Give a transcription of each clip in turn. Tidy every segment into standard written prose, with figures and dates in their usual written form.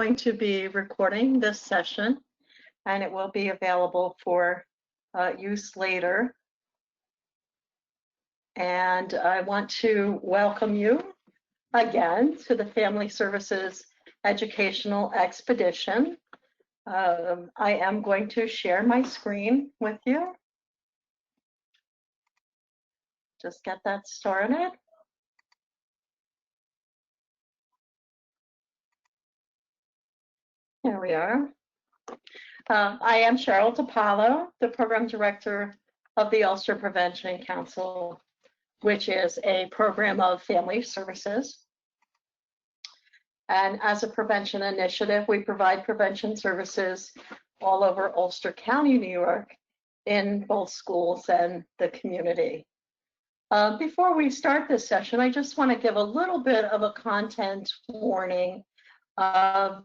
Going to be recording this session, and it will be available for use later. And I want to welcome you again to the Family Services Educational Expedition. I am going to share my screen with you. Just get that started. Here we are. I am Cheryl DePaolo, the Program Director of the Ulster Prevention Council, which is a program of family services. And as a prevention initiative, we provide prevention services all over Ulster County, New York, in both schools and the community. Before we start this session, I just want to give a little bit of a content warning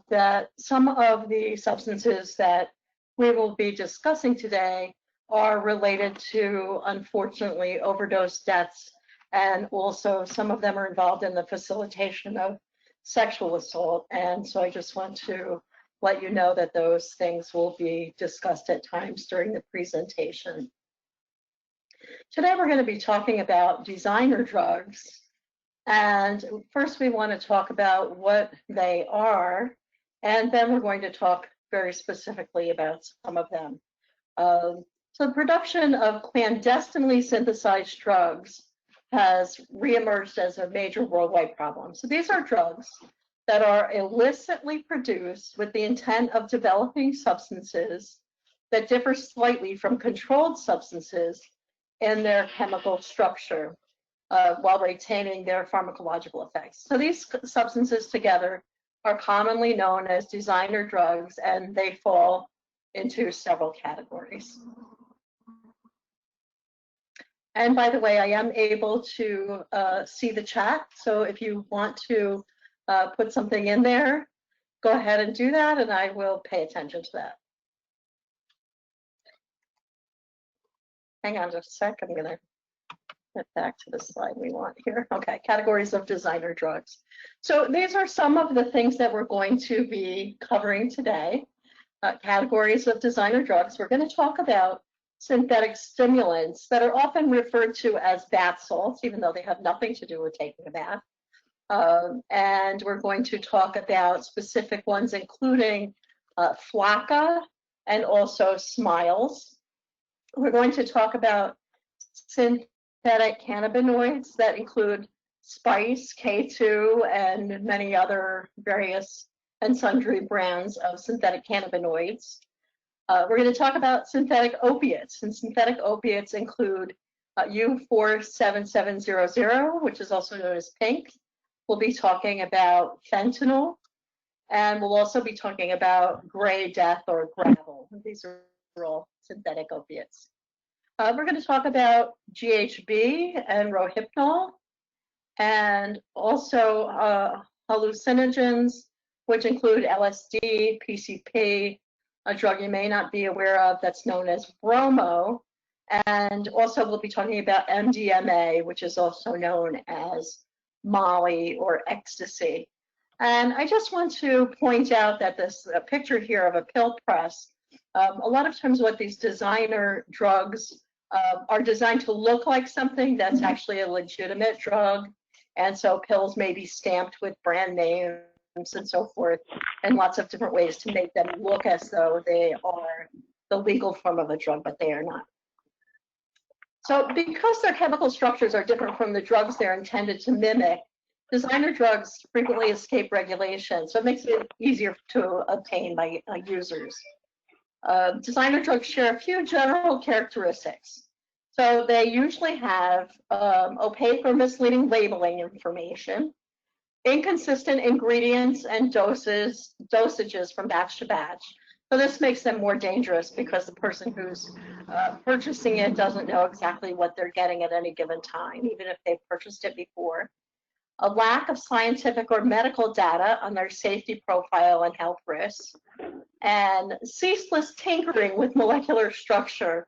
that some of the substances that we will be discussing today are related to, unfortunately, overdose deaths, and also some of them are involved in the facilitation of sexual assault. And so I just want to let you know that those things will be discussed at times during the presentation. Today we're going to be talking about designer drugs. And first we want to talk about what they are, and then we're going to talk very specifically about some of them. So the production of clandestinely synthesized drugs has reemerged as a major worldwide problem. So these are drugs that are illicitly produced with the intent of developing substances that differ slightly from controlled substances in their chemical structure, while retaining their pharmacological effects. So these substances together are commonly known as designer drugs, and they fall into several categories. And by the way, I am able to see the chat, so if you want to put something in there, go ahead and do that, and I will pay attention to that. Hang on just a sec, I'm gonna get back to the slide we want here. Okay, categories of designer drugs. So these are some of the things that we're going to be covering today. Categories of designer drugs. We're going to talk about synthetic stimulants that are often referred to as bath salts, even though they have nothing to do with taking a bath. And we're going to talk about specific ones, including flakka and also smiles. We're going to talk about synthetic cannabinoids that include spice, K2, and many other various and sundry brands of synthetic cannabinoids. We're going to talk about synthetic opiates, and synthetic opiates include U47700, which is also known as pink. We'll be talking about fentanyl, and we'll also be talking about gray death or gravel. These are all synthetic opiates. We're going to talk about GHB and Rohypnol, and also hallucinogens, which include LSD, PCP, a drug you may not be aware of that's known as Bromo, and also we'll be talking about MDMA, which is also known as Molly or Ecstasy. And I just want to point out that this picture here of a pill press, a lot of times what these designer drugs are designed to look like something that's actually a legitimate drug. And so pills may be stamped with brand names and so forth, and lots of different ways to make them look as though they are the legal form of a drug, but they are not. So because their chemical structures are different from the drugs they're intended to mimic, designer drugs frequently escape regulation, so it makes it easier to obtain by users. Designer drugs share a few general characteristics. So they usually have opaque or misleading labeling information, inconsistent ingredients and dosages from batch to batch. So this makes them more dangerous because the person who's purchasing it doesn't know exactly what they're getting at any given time, even if they've purchased it before. A lack of scientific or medical data on their safety profile and health risks, and ceaseless tinkering with molecular structure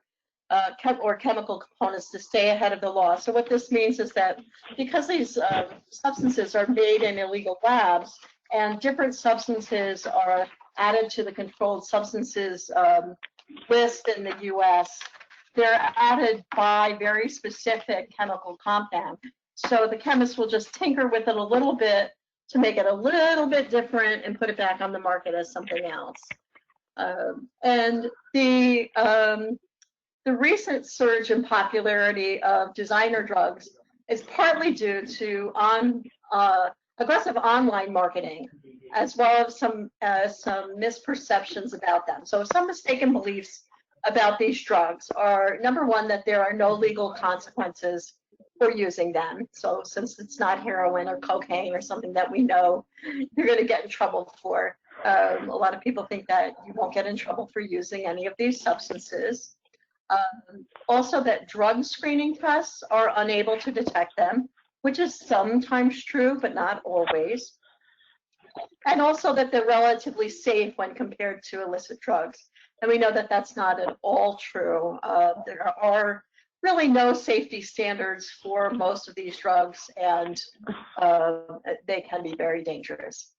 or chemical components to stay ahead of the law. So what this means is that because these substances are made in illegal labs, and different substances are added to the controlled substances list in the US. They're added by very specific chemical compound. So the chemist will just tinker with it a little bit to make it a little bit different and put it back on the market as something else. And the recent surge in popularity of designer drugs is partly due to aggressive online marketing, as well as some misperceptions about them. So some mistaken beliefs about these drugs are, number one, that there are no legal consequences for using them. So since it's not heroin or cocaine or something that we know you're going to get in trouble for, a lot of people think that you won't get in trouble for using any of these substances. Also that drug screening tests are unable to detect them, which is sometimes true, but not always. And also that they're relatively safe when compared to illicit drugs. And we know that that's not at all true. There are really no safety standards for most of these drugs, and they can be very dangerous.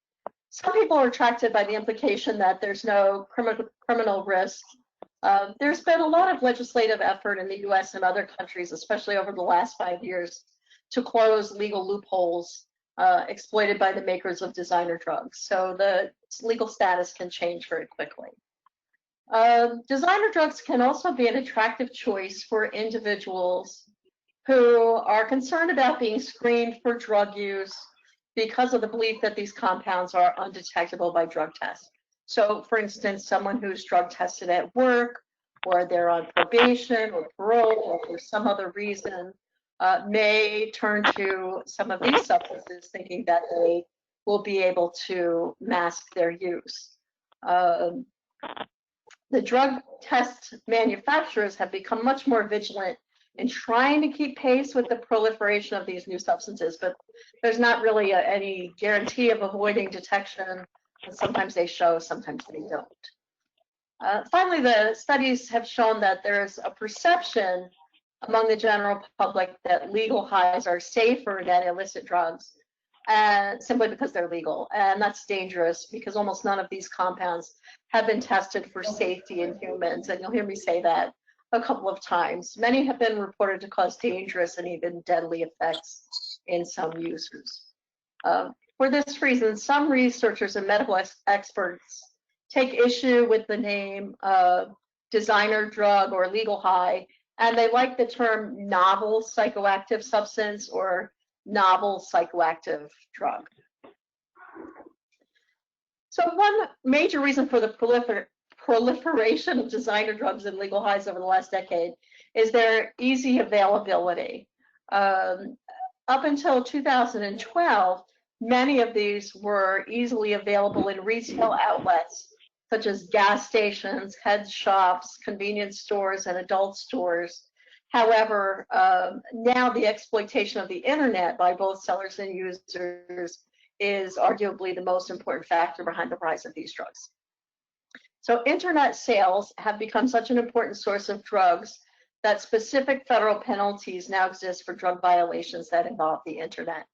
Some people are attracted by the implication that there's no criminal risk. There's been a lot of legislative effort in the US and other countries, especially over the last 5 years, to close legal loopholes exploited by the makers of designer drugs. So the legal status can change very quickly. Designer drugs can also be an attractive choice for individuals who are concerned about being screened for drug use because of the belief that these compounds are undetectable by drug tests. So, for instance, someone who's drug tested at work, or they're on probation or parole, or for some other reason, may turn to some of these substances thinking that they will be able to mask their use. The drug test manufacturers have become much more vigilant in trying to keep pace with the proliferation of these new substances, but there's not really any guarantee of avoiding detection. And sometimes they show, sometimes they don't. Finally, the studies have shown that there's a perception among the general public that legal highs are safer than illicit drugs, and simply because they're legal. And that's dangerous because almost none of these compounds have been tested for safety in humans. And you'll hear me say that a couple of times. Many have been reported to cause dangerous and even deadly effects in some users. For this reason, some researchers and medical experts take issue with the name designer drug or legal high, and they like the term novel psychoactive substance or novel psychoactive drug. So one major reason for the proliferation of designer drugs and legal highs over the last decade is their easy availability. Up until 2012, many of these were easily available in retail outlets such as gas stations, head shops, convenience stores, and adult stores. However, now the exploitation of the internet by both sellers and users is arguably the most important factor behind the rise of these drugs. So internet sales have become such an important source of drugs that specific federal penalties now exist for drug violations that involve the internet.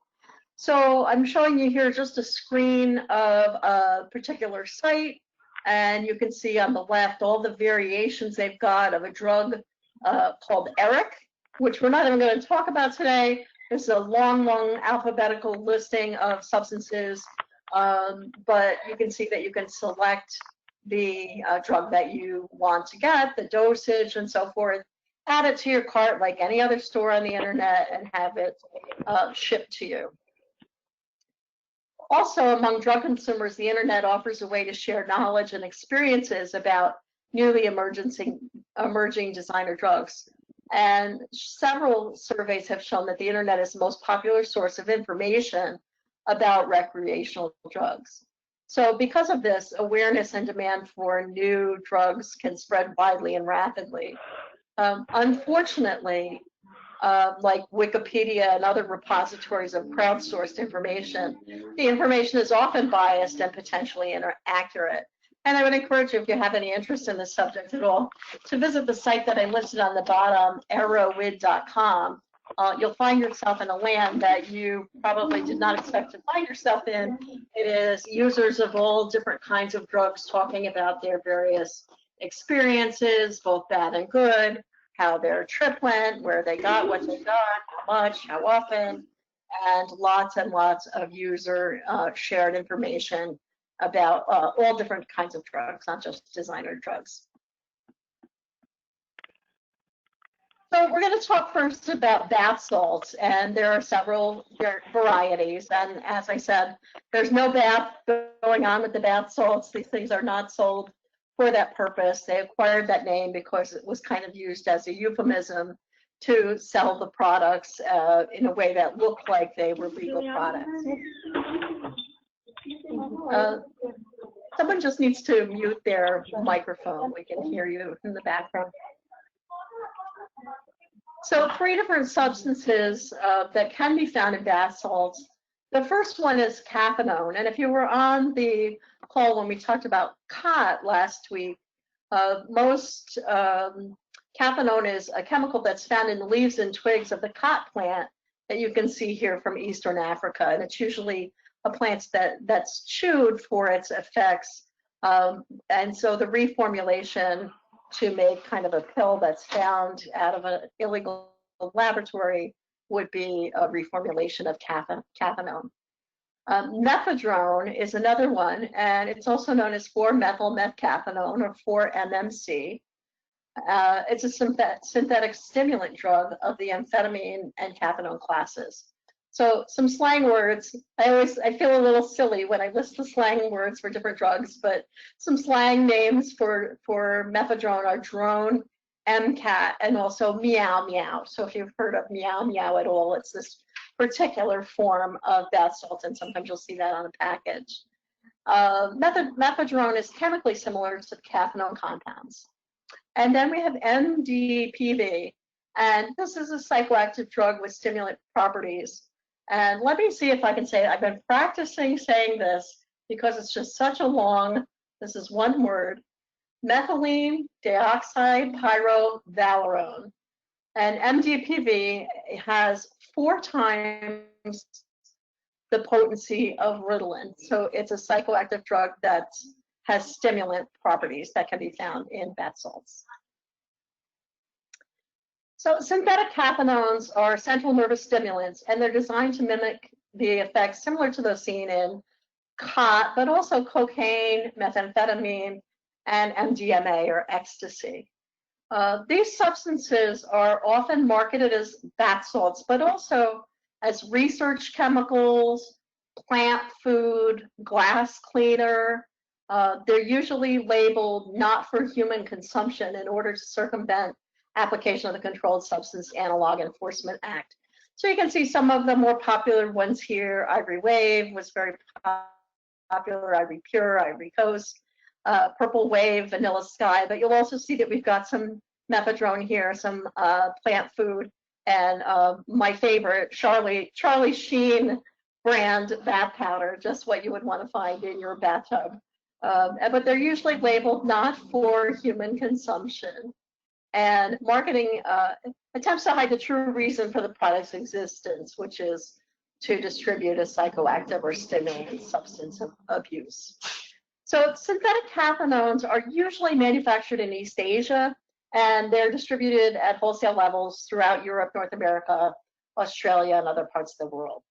So I'm showing you here just a screen of a particular site, and you can see on the left all the variations they've got of a drug called Eric, which we're not even going to talk about today. There's a long alphabetical listing of substances, but you can see that you can select the drug that you want to get, the dosage, and so forth. Add it to your cart like any other store on the internet and have it shipped to you. Also, among drug consumers, the internet offers a way to share knowledge and experiences about newly emerging designer drugs. And several surveys have shown that the internet is the most popular source of information about recreational drugs. So because of this, awareness and demand for new drugs can spread widely and rapidly. Unfortunately, like Wikipedia and other repositories of crowdsourced information, the information is often biased and potentially inaccurate. And I would encourage you, if you have any interest in this subject at all, to visit the site that I listed on the bottom, arrowwid.com, you'll find yourself in a land that you probably did not expect to find yourself in. It is users of all different kinds of drugs talking about their various experiences, both bad and good, how their trip went, where they got what they got, how much, how often, and lots of user shared information about all different kinds of drugs, not just designer drugs. So we're going to talk first about bath salts, and there are several varieties. And as I said, there's no bath going on with the bath salts. These things are not sold for that purpose. They acquired that name because it was kind of used as a euphemism to sell the products in a way that looked like they were legal products. Someone just needs to mute their microphone. We can hear you in the background. So 3 different substances that can be found in bath salts. The first one is cathinone. And if you were on the call when we talked about khat last week, most cathinone is a chemical that's found in the leaves and twigs of the khat plant that you can see here from Eastern Africa. And it's usually a plant that's chewed for its effects. And so the reformulation to make kind of a pill that's found out of an illegal laboratory would be a reformulation of cathinone. Mephedrone is another one, and it's also known as 4-methyl-methcathinone, or 4-MMC. It's a synthetic stimulant drug of the amphetamine and cathinone classes. So some slang words. I feel a little silly when I list the slang words for different drugs, but some slang names for mephedrone are drone, MCAT, and also meow meow. So if you've heard of meow meow at all, it's this particular form of bath salt, and sometimes you'll see that on a package. Mephedrone is chemically similar to cathinone compounds. And then we have MDPV, and this is a psychoactive drug with stimulant properties. And let me see if I can say it. I've been practicing saying this because it's just such a long, this is one word, methylene dioxide pyrovalerone. And MDPV has 4 times the potency of Ritalin. So it's a psychoactive drug that has stimulant properties that can be found in bath salts. So synthetic cathinones are central nervous stimulants, and they're designed to mimic the effects similar to those seen in khat, but also cocaine, methamphetamine, and MDMA, or ecstasy. These substances are often marketed as bath salts, but also as research chemicals, plant food, glass cleaner. They're usually labeled not for human consumption in order to circumvent application of the Controlled Substance Analog Enforcement Act. So you can see some of the more popular ones here. Ivory Wave was very popular, Ivory Pure, Ivory Coast, Purple Wave, Vanilla Sky, but you'll also see that we've got some mephedrone here, some plant food, and my favorite, Charlie Sheen brand bath powder, just what you would want to find in your bathtub. But they're usually labeled not for human consumption. And marketing attempts to hide the true reason for the product's existence, which is to distribute a psychoactive or stimulant substance of use. So synthetic cathinones are usually manufactured in East Asia, and they're distributed at wholesale levels throughout Europe, North America, Australia, and other parts of the world.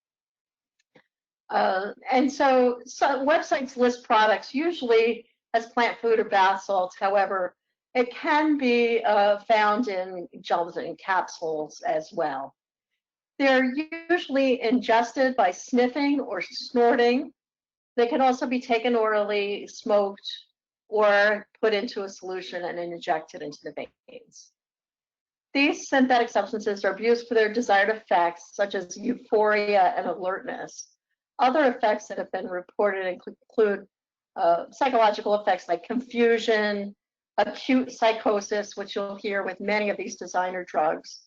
And so websites list products usually as plant food or bath salts. However, it can be found in gels and capsules as well. They're usually ingested by sniffing or snorting. They can also be taken orally, smoked, or put into a solution and injected into the veins. These synthetic substances are abused for their desired effects, such as euphoria and alertness. Other effects that have been reported include psychological effects like confusion, acute psychosis, which you'll hear with many of these designer drugs,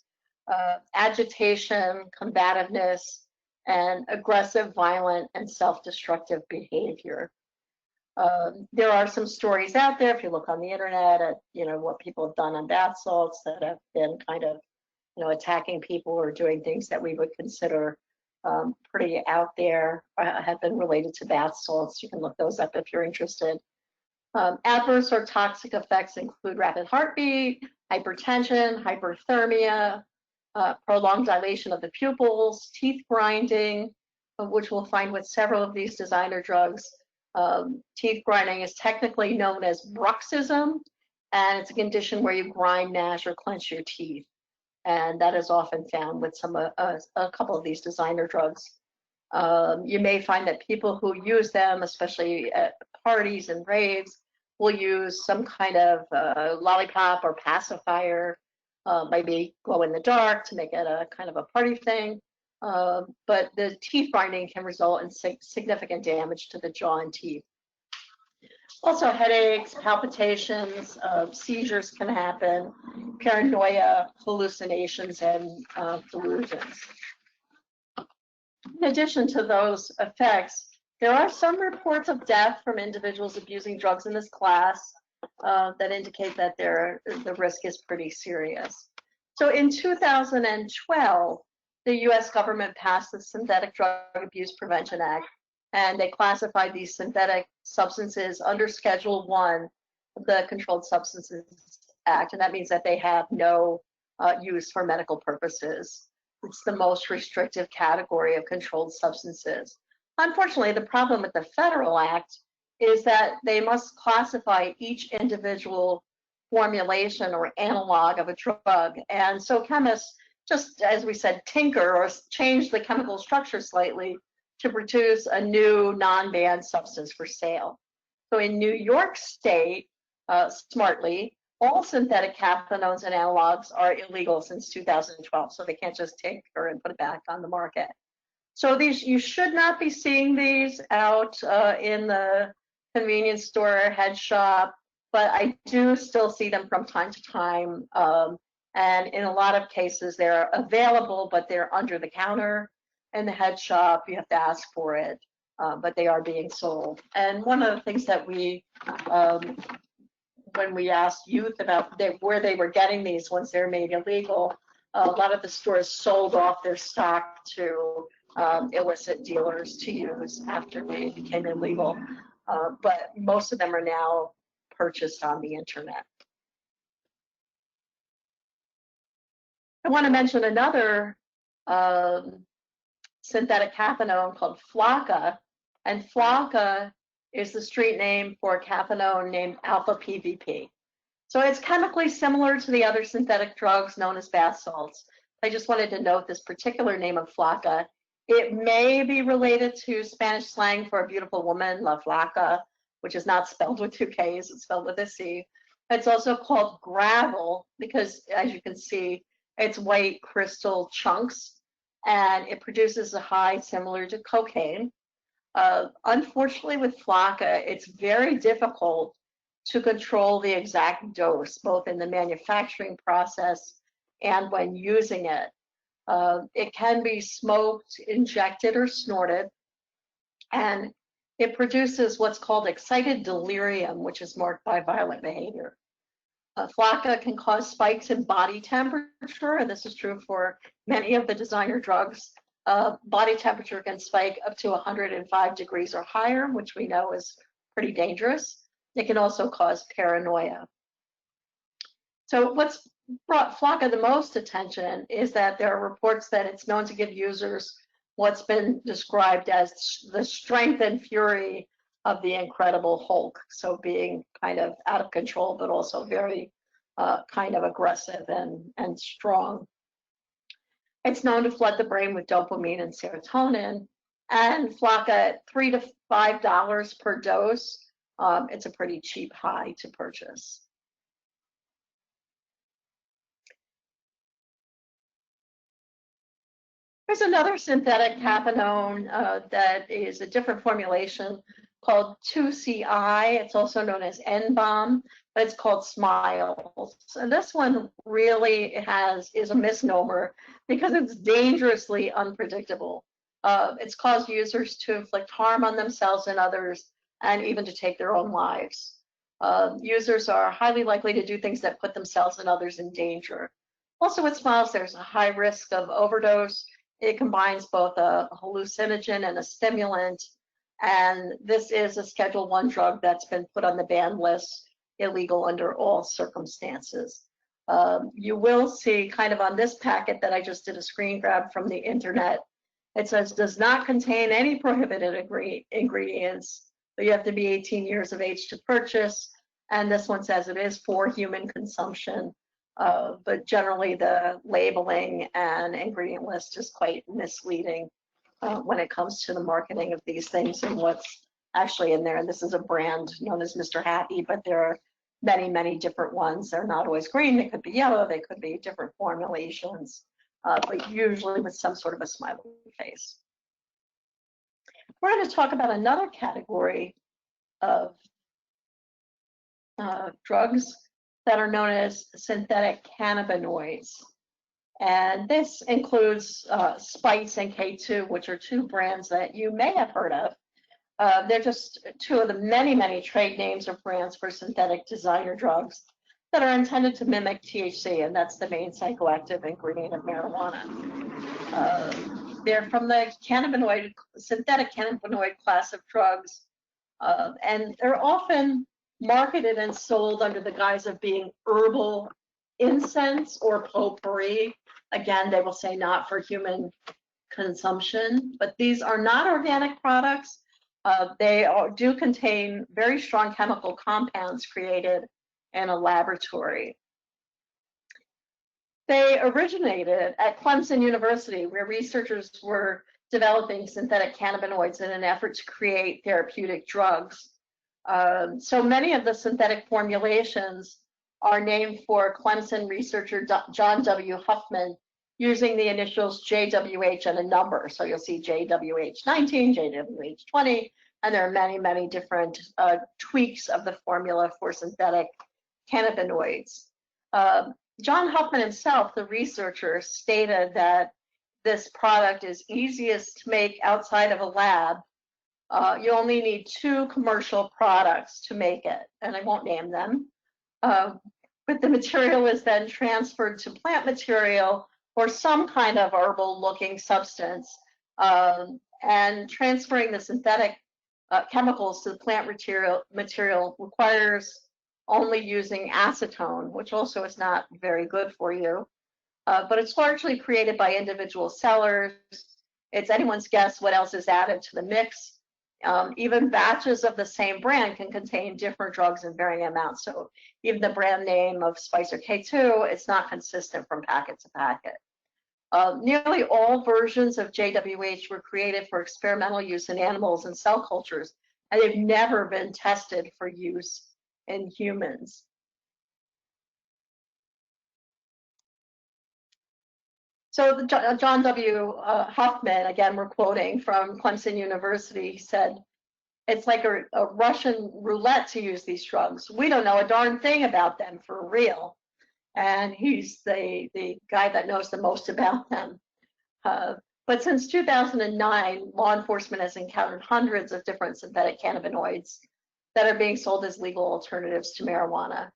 agitation, combativeness, and aggressive, violent, and self-destructive behavior. There are some stories out there, if you look on the internet, at what people have done on bath salts that have been kind of attacking people or doing things that we would consider pretty out there, have been related to bath salts. You can look those up if you're interested. Adverse or toxic effects include rapid heartbeat, hypertension, hyperthermia, prolonged dilation of the pupils, teeth grinding, which we'll find with several of these designer drugs. Teeth grinding is technically known as bruxism, and it's a condition where you grind, gnash, or clench your teeth. And that is often found with a couple of these designer drugs. You may find that people who use them, especially at parties and raves, will use some kind of lollipop or pacifier, maybe glow in the dark to make it a kind of a party thing. But the teeth grinding can result in significant damage to the jaw and teeth. Also, headaches, palpitations, seizures can happen, paranoia, hallucinations, and delusions. In addition to those effects, there are some reports of death from individuals abusing drugs in this class that indicate that the risk is pretty serious. So in 2012, the US government passed the Synthetic Drug Abuse Prevention Act, and they classified these synthetic substances under Schedule 1 of the Controlled Substances Act, and that means that they have no use for medical purposes. It's the most restrictive category of controlled substances. Unfortunately, the problem with the Federal Act is that they must classify each individual formulation or analog of a drug, and so chemists, just as we said, tinker or change the chemical structure slightly to produce a new non-banned substance for sale. So in New York State, smartly, all synthetic cathinones and analogs are illegal since 2012, so they can't just tinker and put it back on the market. So you should not be seeing these out in the convenience store, head shop, but I do still see them from time to time. And in a lot of cases, they're available, but they're under the counter. In the head shop, you have to ask for it, but they are being sold. And one of the things that we, when we asked youth about where they were getting these once they're made illegal, a lot of the stores sold off their stock to illicit dealers to use after they became illegal. But most of them are now purchased on the internet. I want to mention another synthetic cathinone called Flocka, and Flocka is the street name for a cathinone named alpha PVP. So it's chemically similar to the other synthetic drugs known as bath salts. I just wanted to note this particular name of Flocka. It may be related to Spanish slang for a beautiful woman, la flaca, which is not spelled with 2 Ks, it's spelled with a C. It's also called gravel because, as you can see, it's white crystal chunks, and it produces a high similar to cocaine. Unfortunately, with Flocka, it's very difficult to control the exact dose, both in the manufacturing process and when using it. It can be smoked, injected, or snorted, and it produces what's called excited delirium, which is marked by violent behavior. Flocka can cause spikes in body temperature, and this is true for many of the designer drugs. Body temperature can spike up to 105 degrees or higher, which we know is pretty dangerous. It can also cause paranoia. So what's brought Flocka the most attention is that there are reports that it's known to give users what's been described as the strength and fury of the Incredible Hulk. So being kind of out of control, but also very kind of aggressive and strong. It's known to flood the brain with dopamine and serotonin. And Flocka at $3 to $5 per dose, it's a pretty cheap high to purchase. There's another synthetic cathinone that is a different formulation called 2CI. It's also known as N-bomb, but it's called Smiles. And this one really is a misnomer because it's dangerously unpredictable. It's caused users to inflict harm on themselves and others, and even to take their own lives. Users are highly likely to do things that put themselves and others in danger. Also with smiles, there's a high risk of overdose. It combines both a hallucinogen and a stimulant. And this is a Schedule I drug that's been put on the ban list, illegal under all circumstances. You will see kind of on this packet that I just did a screen grab from the internet. It says does not contain any prohibited ingredients, but you have to be 18 years of age to purchase. And this one says it is for human consumption. But generally the labeling and ingredient list is quite misleading when it comes to the marketing of these things and what's actually in there. And this is a brand known as Mr. Happy, but there are many, many different ones. They're not always green. They could be yellow. They could be different formulations, but usually with some sort of a smiley face. We're going to talk about another category of drugs that are known as synthetic cannabinoids. And this includes Spice and K2, which are two brands that you may have heard of. They're just two of the many, many trade names or brands for synthetic designer drugs that are intended to mimic THC, and that's the main psychoactive ingredient of marijuana. They're from the synthetic cannabinoid class of drugs, and they're often marketed and sold under the guise of being herbal incense or potpourri. Again, they will say not for human consumption, but these are not organic products. They do contain very strong chemical compounds created in a laboratory. They originated at Clemson University, where researchers were developing synthetic cannabinoids in an effort to create therapeutic drugs. So many of the synthetic formulations are named for Clemson researcher John W. Huffman, using the initials JWH and a number. So you'll see JWH19, JWH20, and there are many, many different tweaks of the formula for synthetic cannabinoids. John Huffman himself, the researcher, stated that this product is easiest to make outside of a lab. You only need 2 commercial products to make it, and I won't name them. But the material is then transferred to plant material or some kind of herbal-looking substance, and transferring the synthetic chemicals to the plant material requires only using acetone, which also is not very good for you. But it's largely created by individual sellers. It's anyone's guess what else is added to the mix. Even batches of the same brand can contain different drugs in varying amounts. So even the brand name of Spice or K2, it's not consistent from packet to packet. Nearly all versions of JWH were created for experimental use in animals and cell cultures, and they've never been tested for use in humans. So John W. Huffman, again, we're quoting from Clemson University, said, it's like a Russian roulette to use these drugs. We don't know a darn thing about them for real. And he's the guy that knows the most about them. But since 2009, law enforcement has encountered hundreds of different synthetic cannabinoids that are being sold as legal alternatives to marijuana.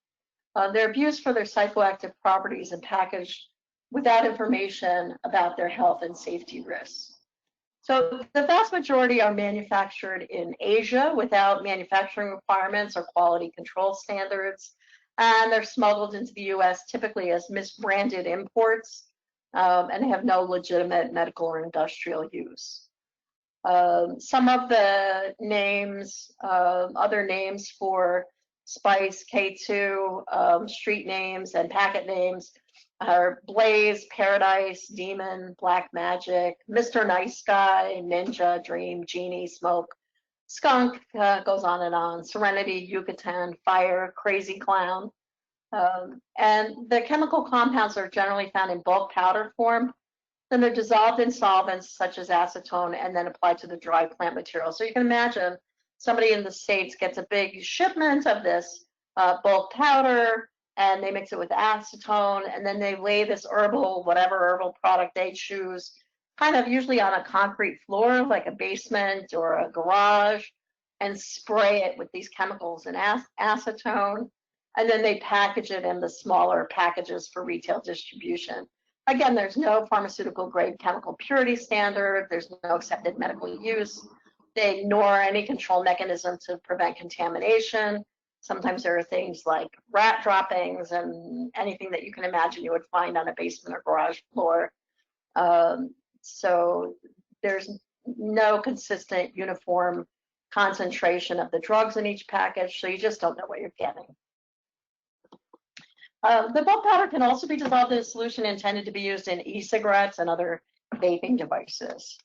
They're abused for their psychoactive properties and packaged without information about their health and safety risks. So the vast majority are manufactured in Asia without manufacturing requirements or quality control standards, and they're smuggled into the US typically as misbranded imports, and have no legitimate medical or industrial use. Some of the names, other names for Spice, K2, street names and packet names are Blaze, Paradise, Demon, Black Magic, Mr. Nice Guy, Ninja, Dream, Genie, Smoke, Skunk, goes on and on, Serenity, Yucatan, Fire, Crazy Clown. And the chemical compounds are generally found in bulk powder form. Then they're dissolved in solvents such as acetone and then applied to the dry plant material. So you can imagine somebody in the States gets a big shipment of this bulk powder, and they mix it with acetone, and then they lay this whatever herbal product they choose, kind of usually on a concrete floor, like a basement or a garage, and spray it with these chemicals and acetone. and then they package it in the smaller packages for retail distribution. Again, there's no pharmaceutical grade chemical purity standard, there's no accepted medical use. They ignore any control mechanism to prevent contamination. Sometimes there are things like rat droppings and anything that you can imagine you would find on a basement or garage floor. So there's no consistent uniform concentration of the drugs in each package, so you just don't know what you're getting. The bulk powder can also be dissolved in a solution intended to be used in e-cigarettes and other vaping devices.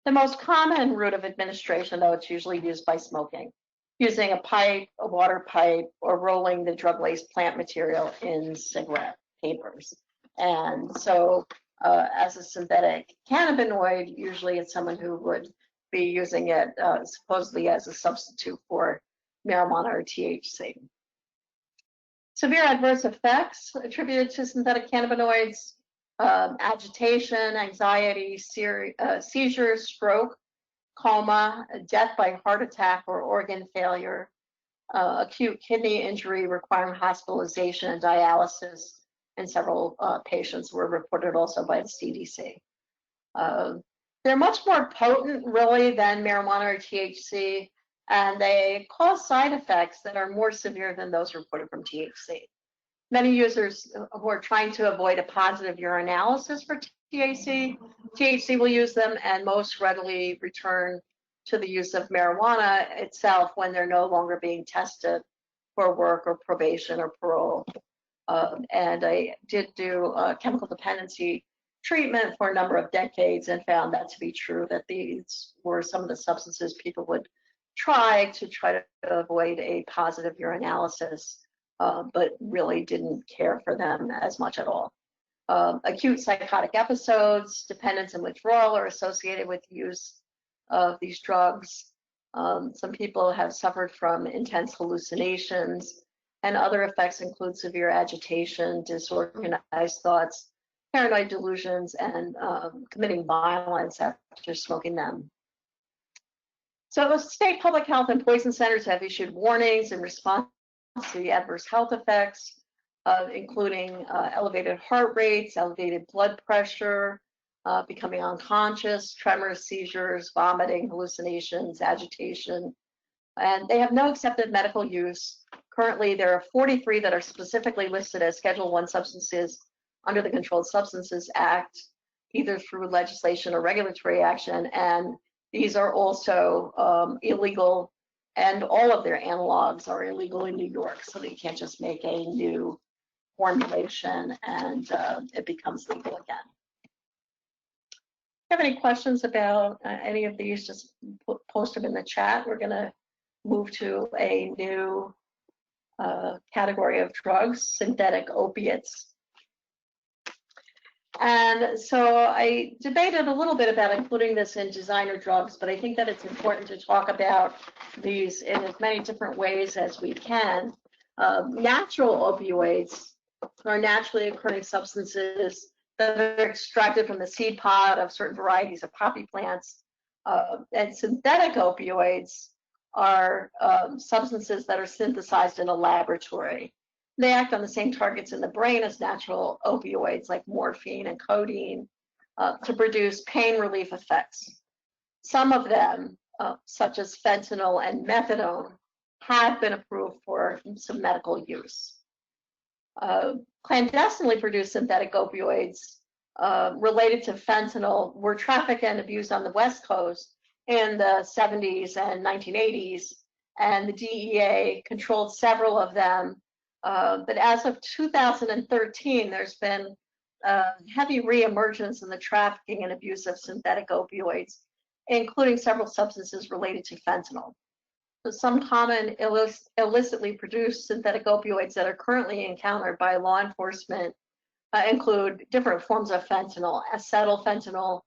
The most common route of administration, though, it's usually used by smoking, using a pipe, a water pipe, or rolling the drug-laced plant material in cigarette papers. And so as a synthetic cannabinoid, usually it's someone who would be using it supposedly as a substitute for marijuana or THC. Severe adverse effects attributed to synthetic cannabinoids: agitation, anxiety, seizures, stroke, coma, death by heart attack or organ failure, acute kidney injury requiring hospitalization and dialysis, and several patients were reported also by the CDC. They're much more potent, really, than marijuana or THC, and they cause side effects that are more severe than those reported from THC. Many users who are trying to avoid a positive urinalysis for THC will use them, and most readily return to the use of marijuana itself when they're no longer being tested for work or probation or parole. And I did do chemical dependency treatment for a number of decades and found that to be true, that these were some of the substances people would try to avoid a positive urinalysis, but really didn't care for them as much at all. Acute psychotic episodes, dependence and withdrawal are associated with use of these drugs. Some people have suffered from intense hallucinations, and other effects include severe agitation, disorganized thoughts, paranoid delusions, and committing violence after smoking them. So state public health and poison centers have issued warnings in response to the adverse health effects, including elevated heart rates, elevated blood pressure, becoming unconscious, tremors, seizures, vomiting, hallucinations, agitation, and they have no accepted medical use. Currently, there are 43 that are specifically listed as Schedule I substances under the Controlled Substances Act, either through legislation or regulatory action, and these are also illegal, and all of their analogs are illegal in New York, so they can't just make a new formulation and it becomes legal again. If you have any questions about any of these, just post them in the chat. We're going to move to a new category of drugs, synthetic opiates. And so I debated a little bit about including this in designer drugs, but I think that it's important to talk about these in as many different ways as we can. Natural opioids are naturally occurring substances that are extracted from the seed pod of certain varieties of poppy plants. And synthetic opioids are substances that are synthesized in a laboratory. They act on the same targets in the brain as natural opioids like morphine and codeine to produce pain relief effects. Some of them, such as fentanyl and methadone, have been approved for some medical use. Clandestinely produced synthetic opioids related to fentanyl were trafficked and abused on the West Coast in the 70s and 1980s, and the DEA controlled several of them. But as of 2013, there's been heavy reemergence in the trafficking and abuse of synthetic opioids, including several substances related to fentanyl. So some common illicitly produced synthetic opioids that are currently encountered by law enforcement include different forms of fentanyl: acetylfentanyl,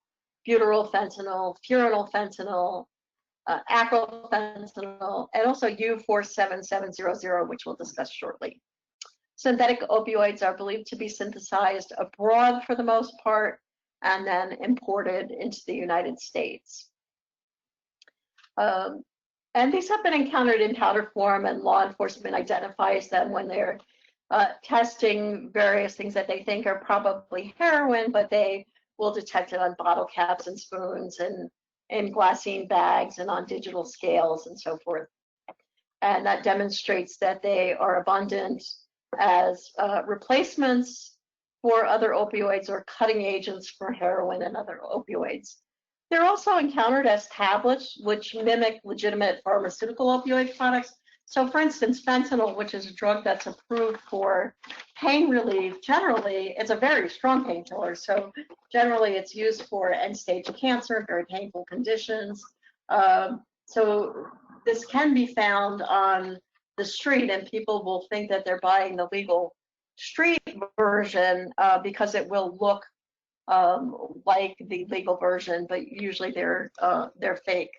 butyrylfentanyl, furanylfentanyl, acrylfentanyl, and also U47700, which we'll discuss shortly. Synthetic opioids are believed to be synthesized abroad for the most part and then imported into the United States. And these have been encountered in powder form, and law enforcement identifies them when they're testing various things that they think are probably heroin, but they will detect it on bottle caps and spoons and in glassine bags and on digital scales and so forth. And that demonstrates that they are abundant as replacements for other opioids or cutting agents for heroin and other opioids. They're also encountered as tablets, which mimic legitimate pharmaceutical opioid products. So for instance, fentanyl, which is a drug that's approved for pain relief, generally, it's a very strong painkiller. So generally it's used for end-stage cancer, very painful conditions. So this can be found on the street, and people will think that they're buying the legal street version because it will look like the legal version, but usually they're fake.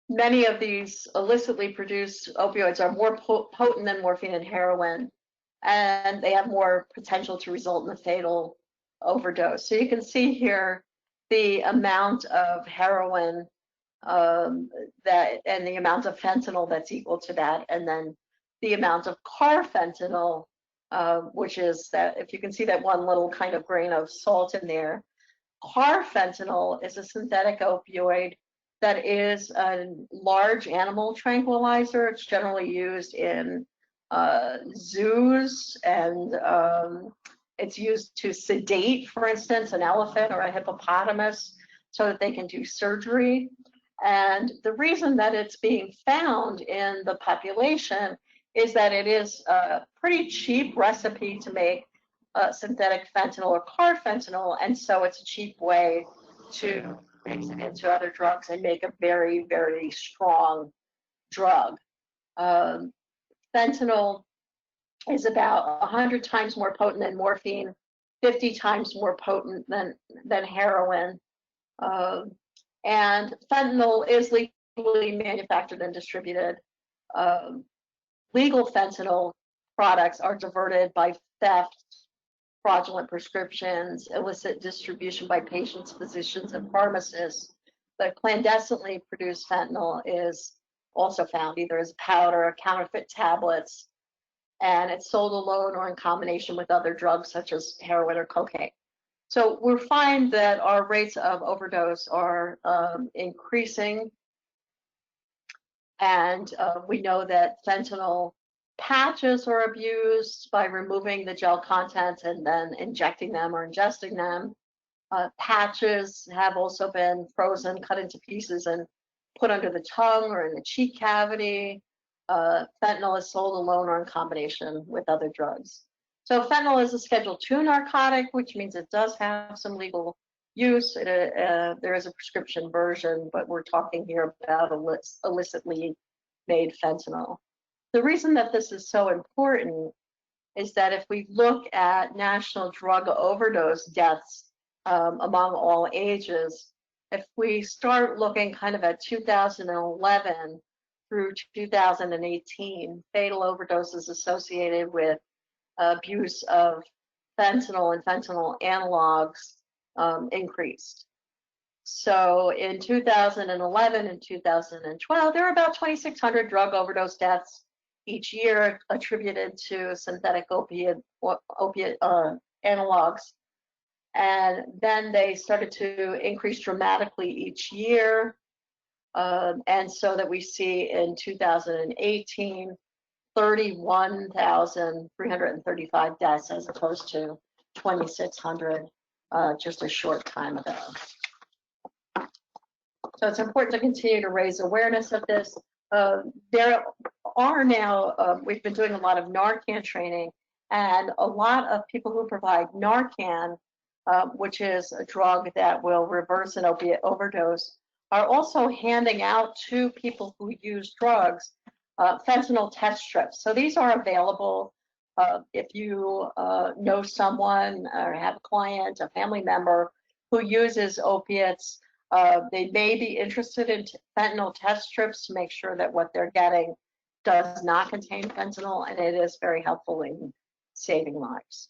Many of these illicitly produced opioids are more potent than morphine and heroin, and they have more potential to result in a fatal overdose. So you can see here the amount of heroin that and the amount of fentanyl that's equal to that, and then the amount of carfentanil, which is that, if you can see that one little kind of grain of salt in there. Carfentanil is a synthetic opioid that is a large animal tranquilizer. It's generally used in zoos, and it's used to sedate, for instance, an elephant or a hippopotamus so that they can do surgery. And the reason that it's being found in the population is that it is a pretty cheap recipe to make synthetic fentanyl or carfentanil, and so it's a cheap way to mix it into other drugs and make a very, very strong drug. Fentanyl is about 100 times more potent than morphine, 50 times more potent than heroin. And fentanyl is legally manufactured and distributed. Legal fentanyl products are diverted by theft, fraudulent prescriptions, illicit distribution by patients, physicians, and pharmacists. But clandestinely produced fentanyl is also found either as powder, counterfeit tablets, and it's sold alone or in combination with other drugs such as heroin or cocaine. So we find that our rates of overdose are increasing, and we know that fentanyl patches are abused by removing the gel content and then injecting them or ingesting them. Patches have also been frozen, cut into pieces, and put under the tongue or in the cheek cavity. Fentanyl is sold alone or in combination with other drugs. So fentanyl is a Schedule II narcotic, which means it does have some legal use. There is a prescription version, but we're talking here about illicitly made fentanyl. The reason that this is so important is that if we look at national drug overdose deaths among all ages, if we start looking kind of at 2011 through 2018, fatal overdoses associated with abuse of fentanyl and fentanyl analogs increased. So in 2011 and 2012, there were about 2,600 drug overdose deaths each year attributed to synthetic opiate analogs. And then they started to increase dramatically each year. And so that we see in 2018, 31,335 deaths as opposed to 2,600 just a short time ago. So it's important to continue to raise awareness of this. There are now, we've been doing a lot of Narcan training, and a lot of people who provide Narcan, which is a drug that will reverse an opiate overdose, are also handing out to people who use drugs fentanyl test strips. So these are available if you know someone or have a client, a family member who uses opiates. They may be interested in fentanyl test strips to make sure that what they're getting does not contain fentanyl, and it is very helpful in saving lives.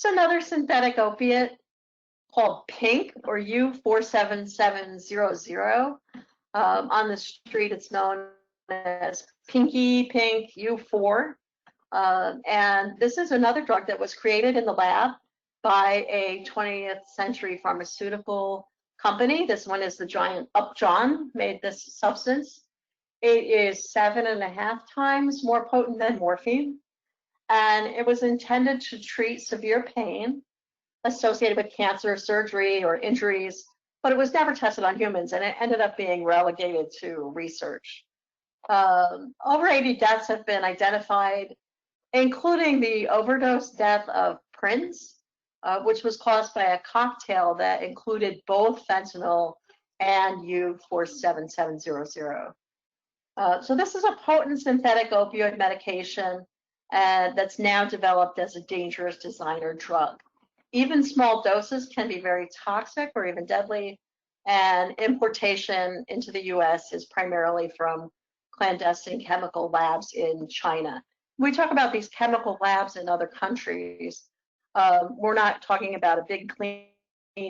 There's another synthetic opiate called pink, or U47700. On the street, it's known as Pinky Pink U4. And this is another drug that was created in the lab by a 20th century pharmaceutical company. This one is the giant Upjohn made this substance. It is 7.5 times more potent than morphine, and it was intended to treat severe pain associated with cancer, surgery, or injuries, but it was never tested on humans, and it ended up being relegated to research. Over 80 deaths have been identified, including the overdose death of Prince, which was caused by a cocktail that included both fentanyl and U47700. So this is a potent synthetic opioid medication that's now developed as a dangerous designer drug. Even small doses can be very toxic or even deadly, and importation into the US is primarily from clandestine chemical labs in China. We talk about these chemical labs in other countries. We're not talking about a big clean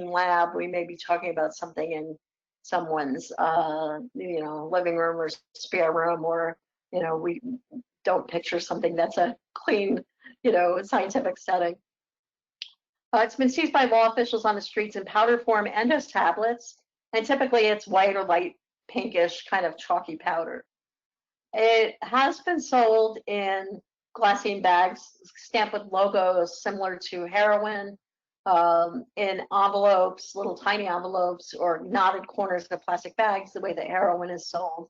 lab. We may be talking about something in someone's living room or spare room, or we don't picture something that's a clean scientific setting. It's been seized by law officials on the streets in powder form and as tablets, and typically it's white or light pinkish kind of chalky powder. It has been sold in glassine bags stamped with logos similar to heroin, in envelopes, little tiny envelopes, or knotted corners of plastic bags, the way that heroin is sold.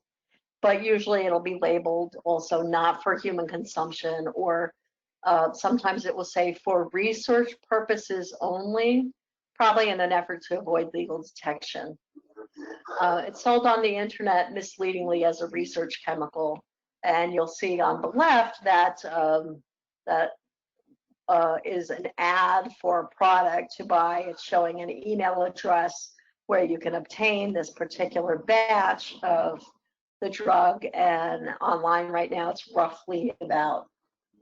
But usually it'll be labeled also not for human consumption, or sometimes it will say for research purposes only, probably in an effort to avoid legal detection. It's sold on the internet misleadingly as a research chemical, and you'll see on the left that is an ad for a product to buy. It's showing an email address where you can obtain this particular batch of the drug, and online right now it's roughly about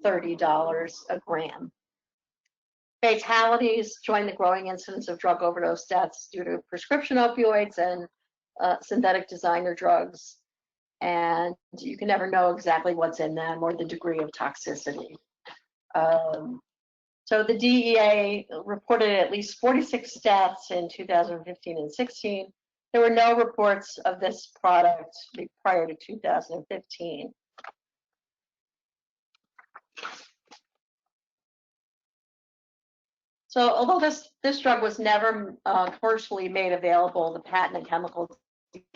$30 a gram. Fatalities join the growing incidence of drug overdose deaths due to prescription opioids and synthetic designer drugs, and you can never know exactly what's in them or the degree of toxicity. So the DEA reported at least 46 deaths in 2015 and 16. There were no reports of this product prior to 2015. So although this drug was never commercially made available, the patent and chemical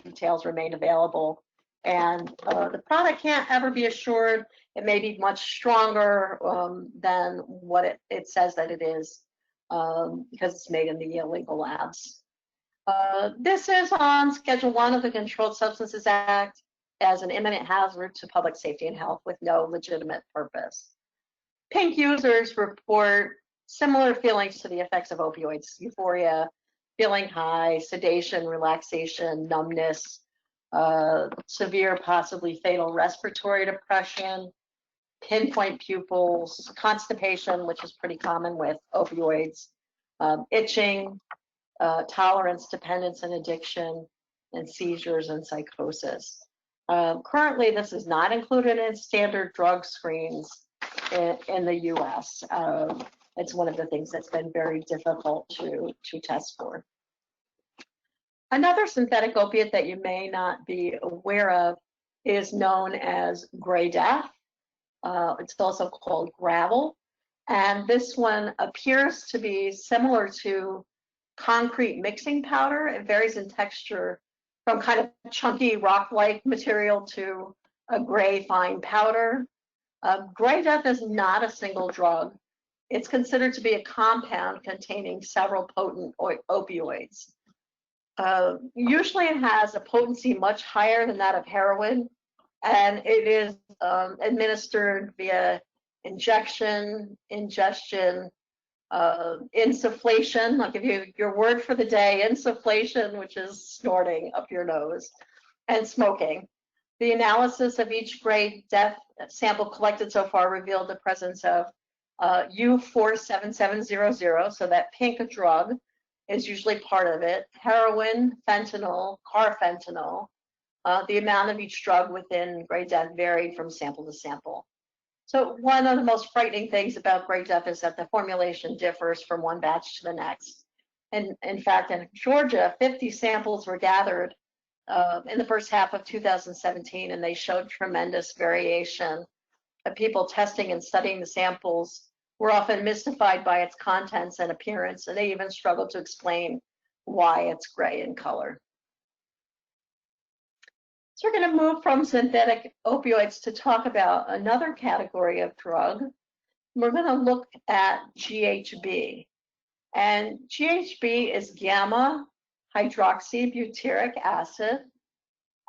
details remain available, and the product can't ever be assured. It may be much stronger than what it says that it is, because it's made in the illegal labs. This is on Schedule 1 of the Controlled Substances Act as an imminent hazard to public safety and health with no legitimate purpose. Pink users report similar feelings to the effects of opioids: euphoria, feeling high, sedation, relaxation, numbness, severe, possibly fatal respiratory depression, pinpoint pupils, constipation, which is pretty common with opioids, itching, tolerance, dependence, and addiction, and seizures and psychosis. Currently, this is not included in standard drug screens in the US. It's one of the things that's been very difficult to test for. Another synthetic opiate that you may not be aware of is known as gray death. It's also called gravel. And this one appears to be similar to concrete mixing powder. It varies in texture from kind of chunky rock-like material to a gray fine powder. Gray death is not a single drug. It's considered to be a compound containing several potent opioids. Usually it has a potency much higher than that of heroin, and it is administered via injection, ingestion, insufflation. I'll give you your word for the day: insufflation, which is snorting up your nose, and smoking. The analysis of each gray death sample collected so far revealed the presence of U47700, so that pink drug is usually part of it. Heroin, fentanyl, carfentanil. The amount of each drug within gray death varied from sample to sample. So one of the most frightening things about gray death is that the formulation differs from one batch to the next. And in fact, in Georgia, 50 samples were gathered in the first half of 2017, and they showed tremendous variation. People testing and studying the samples were often mystified by its contents and appearance, and they even struggled to explain why it's gray in color. So we're going to move from synthetic opioids to talk about another category of drug. We're going to look at GHB. And GHB is gamma hydroxybutyric acid,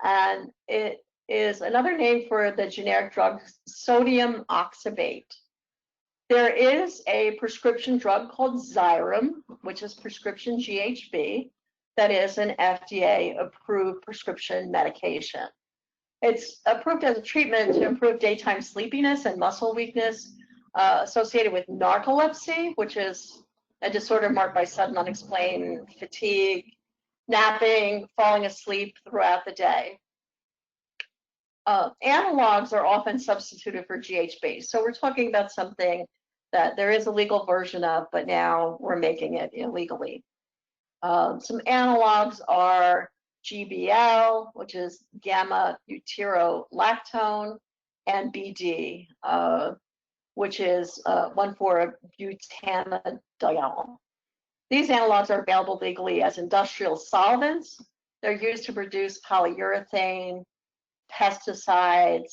and it is another name for the generic drug sodium oxybate. There is a prescription drug called Xyrem, which is prescription GHB, that is an FDA-approved prescription medication. It's approved as a treatment to improve daytime sleepiness and muscle weakness associated with narcolepsy, which is a disorder marked by sudden unexplained fatigue, napping, falling asleep throughout the day. Analogs are often substituted for GHB. So we're talking about something that there is a legal version of, but now we're making it illegally. Some analogs are GBL, which is gamma butyrolactone, and BD, which is 1,4-butadiol. These analogs are available legally as industrial solvents. They're used to produce polyurethane, pesticides,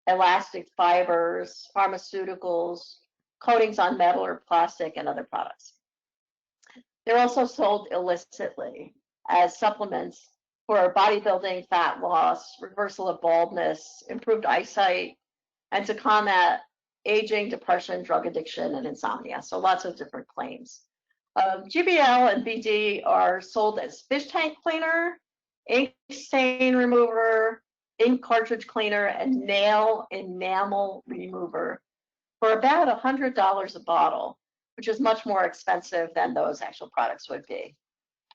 elastic fibers, pharmaceuticals, coatings on metal or plastic, and other products. They're also sold illicitly as supplements for bodybuilding, fat loss, reversal of baldness, improved eyesight, and to combat aging, depression, drug addiction, and insomnia. So lots of different claims. GBL and BD are sold as fish tank cleaner, ink stain remover, ink cartridge cleaner, and nail enamel remover for about $100 a bottle, which is much more expensive than those actual products would be.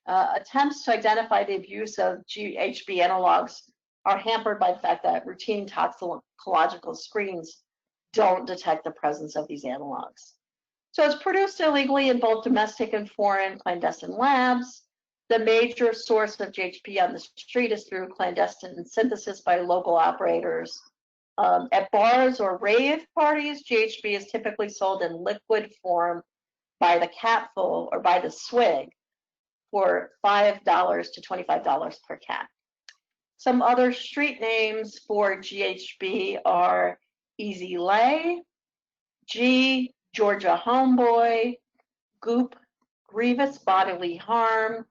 Attempts to identify the abuse of GHB analogs are hampered by the fact that routine toxicological screens don't detect the presence of these analogs. So it's produced illegally in both domestic and foreign clandestine labs. The major source of GHB on the street is through clandestine synthesis by local operators. At bars or rave parties, GHB is typically sold in liquid form by the capful or by the swig for $5 to $25 per cap. Some other street names for GHB are Easy Lay, G, Georgia Homeboy, Goop, Grievous Bodily Harm,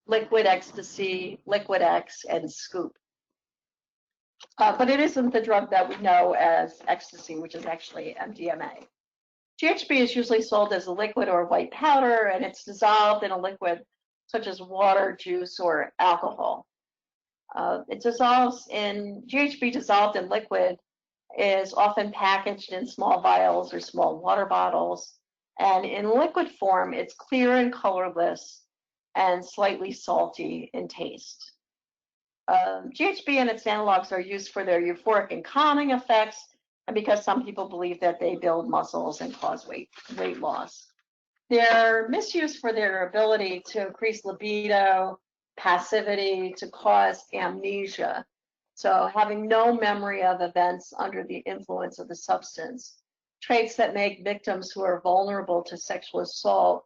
Liquid Ecstasy, Liquid X, and Scoop. But it isn't the drug that we know as Ecstasy, which is actually MDMA. GHB is usually sold as a liquid or white powder, and it's dissolved in a liquid such as water, juice, or alcohol. GHB dissolved in liquid is often packaged in small vials or small water bottles. And in liquid form, it's clear and colorless and slightly salty in taste. GHB and its analogs are used for their euphoric and calming effects, and because some people believe that they build muscles and cause weight loss. They're misused for their ability to increase libido, passivity, to cause amnesia. So having no memory of events under the influence of the substance, traits that make victims who are vulnerable to sexual assault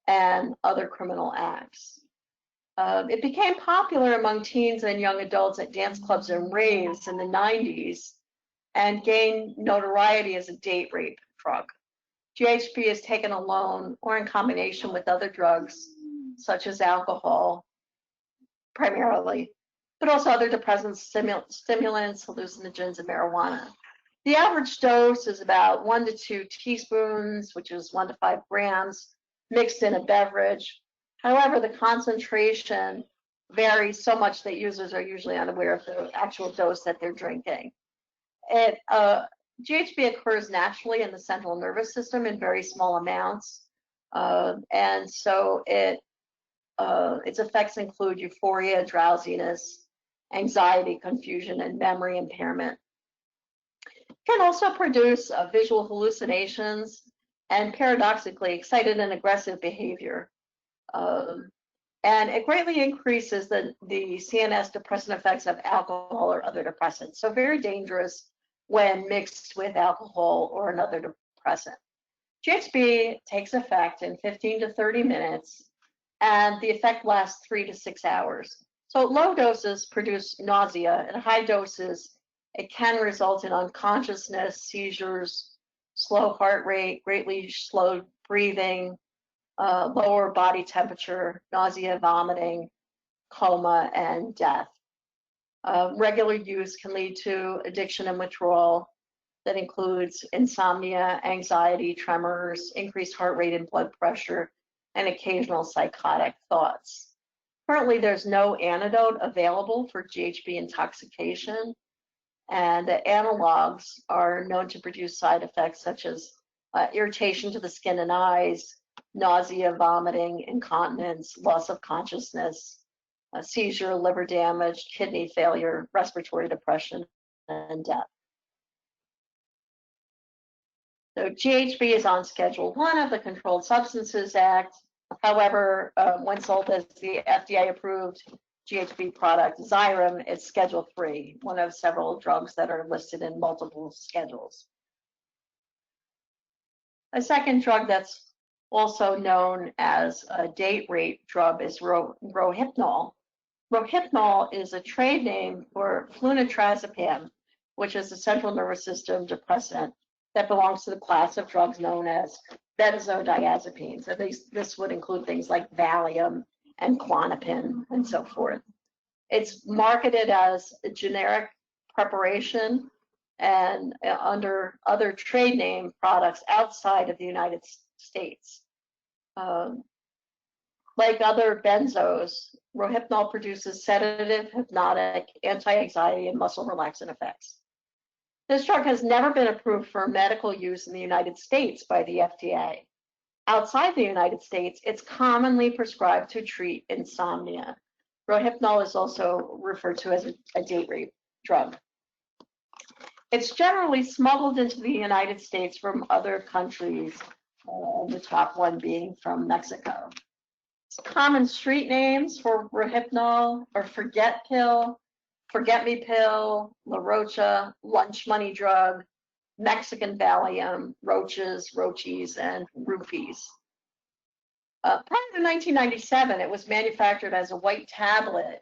and other criminal acts. It became popular among teens and young adults at dance clubs and raves in the 90s and gained notoriety as a date rape drug. GHB is taken alone or in combination with other drugs, such as alcohol, primarily, but also other depressants, stimulants, hallucinogens, and marijuana. The average dose is about 1 to 2 teaspoons, which is 1 to 5 grams, mixed in a beverage. However, the concentration varies so much that users are usually unaware of the actual dose that they're drinking. GHB occurs naturally in the central nervous system in very small amounts, and so its effects include euphoria, drowsiness, anxiety, confusion, and memory impairment. It can also produce visual hallucinations and paradoxically excited and aggressive behavior. And it greatly increases the CNS depressant effects of alcohol or other depressants. So very dangerous when mixed with alcohol or another depressant. GHB takes effect in 15 to 30 minutes, and the effect lasts 3 to 6 hours. So low doses produce nausea, and high doses, it can result in unconsciousness, seizures, slow heart rate, greatly slowed breathing, lower body temperature, nausea, vomiting, coma, and death. Regular use can lead to addiction and withdrawal that includes insomnia, anxiety, tremors, increased heart rate and blood pressure, and occasional psychotic thoughts. Currently, there's no antidote available for GHB intoxication, and the analogs are known to produce side effects such as irritation to the skin and eyes, nausea, vomiting, incontinence, loss of consciousness, seizure, liver damage, kidney failure, respiratory depression, and death. So GHB is on Schedule 1 of the Controlled Substances Act. However, when sold as the FDA-approved GHB product, Xyrem, it's Schedule 3, one of several drugs that are listed in multiple schedules. A second drug that's also known as a date rape drug is Rohypnol. Rohypnol is a trade name for flunitrazepam, which is a central nervous system depressant that belongs to the class of drugs known as benzodiazepines. So this would include things like Valium and Klonopin and so forth. It's marketed as a generic preparation and under other trade name products outside of the United States. Like other benzos, Rohypnol produces sedative, hypnotic, anti-anxiety, and muscle relaxant effects. This drug has never been approved for medical use in the United States by the FDA. Outside the United States, it's commonly prescribed to treat insomnia. Rohypnol is also referred to as a date rape drug. It's generally smuggled into the United States from other countries, the top one being from Mexico. Common street names for Rohypnol are Forget Pill, Forget Me Pill, La Rocha, Lunch Money Drug, Mexican Valium, Roaches, Roachies, and Rupees. Prior to 1997, it was manufactured as a white tablet,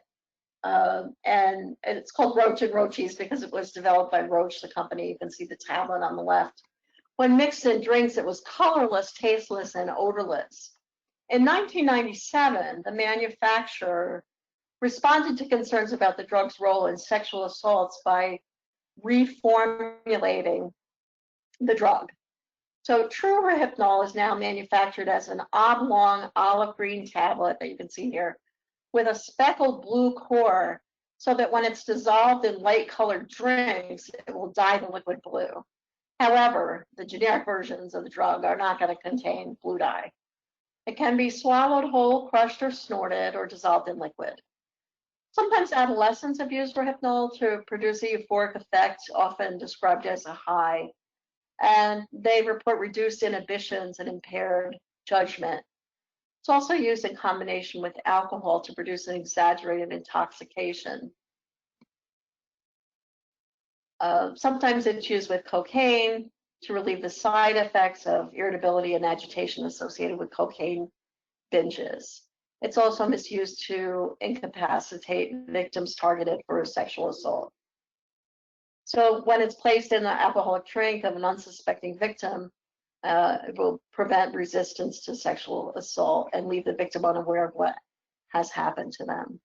and it's called Roach and Roachies because it was developed by Roach, the company. You can see the tablet on the left. When mixed in drinks, it was colorless, tasteless, and odorless. In 1997, the manufacturer responded to concerns about the drug's role in sexual assaults by reformulating the drug. So true Rohypnol is now manufactured as an oblong olive green tablet that you can see here with a speckled blue core so that when it's dissolved in light colored drinks, it will dye the liquid blue. However, the generic versions of the drug are not going to contain blue dye. It can be swallowed whole, crushed, or snorted, or dissolved in liquid. Sometimes adolescents have used Rohypnol to produce a euphoric effect, often described as a high, and they report reduced inhibitions and impaired judgment. It's also used in combination with alcohol to produce an exaggerated intoxication. Sometimes it's used with cocaine to relieve the side effects of irritability and agitation associated with cocaine binges. It's also misused to incapacitate victims targeted for sexual assault. So when it's placed in the alcoholic drink of an unsuspecting victim, it will prevent resistance to sexual assault and leave the victim unaware of what has happened to them.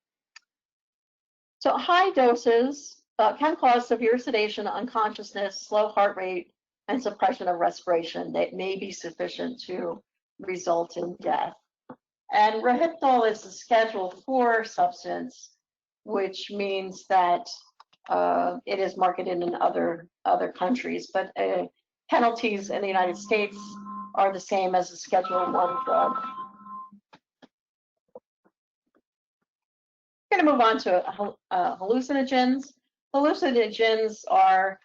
So high doses can cause severe sedation, unconsciousness, slow heart rate, and suppression of respiration that may be sufficient to result in death. And Rohypnol is a Schedule 4 substance, which means that it is marketed in other countries, but penalties in the United States are the same as a Schedule I drug. We're going to move on to hallucinogens. Hallucinogens are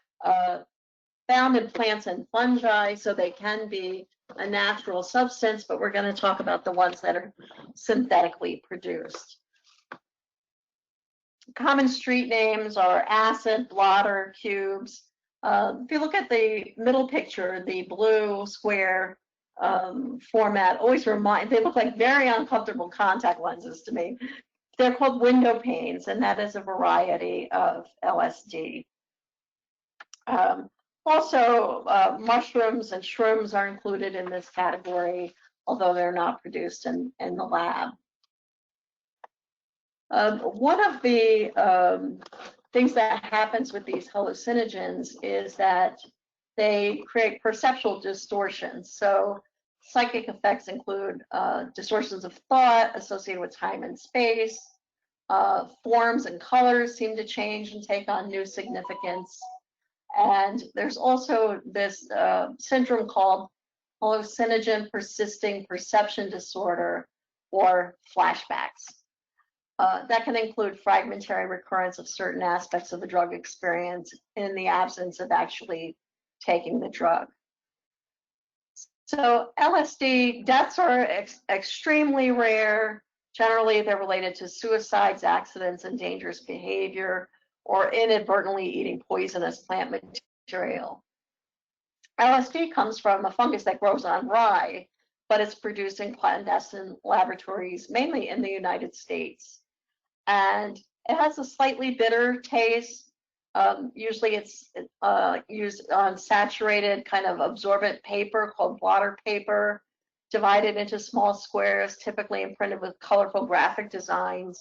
found in plants and fungi, so they can be a natural substance, but we're going to talk about the ones that are synthetically produced. Common street names are acid, blotter, cubes. If you look at the middle picture, the blue square format, always they look like very uncomfortable contact lenses to me. They're called window panes, and that is a variety of LSD. Also, mushrooms and shrooms are included in this category, although they're not produced in the lab. One of the things that happens with these hallucinogens is that they create perceptual distortions. So psychic effects include distortions of thought associated with time and space. Forms and colors seem to change and take on new significance. And there's also this syndrome called hallucinogen persisting perception disorder, or flashbacks. That can include fragmentary recurrence of certain aspects of the drug experience in the absence of actually taking the drug. So LSD deaths are extremely rare. Generally, they're related to suicides, accidents, and dangerous behavior, or inadvertently eating poisonous plant material. LSD comes from a fungus that grows on rye, but it's produced in clandestine laboratories, mainly in the United States. And it has a slightly bitter taste. Usually it's used on saturated kind of absorbent paper called blotter paper, divided into small squares, typically imprinted with colorful graphic designs,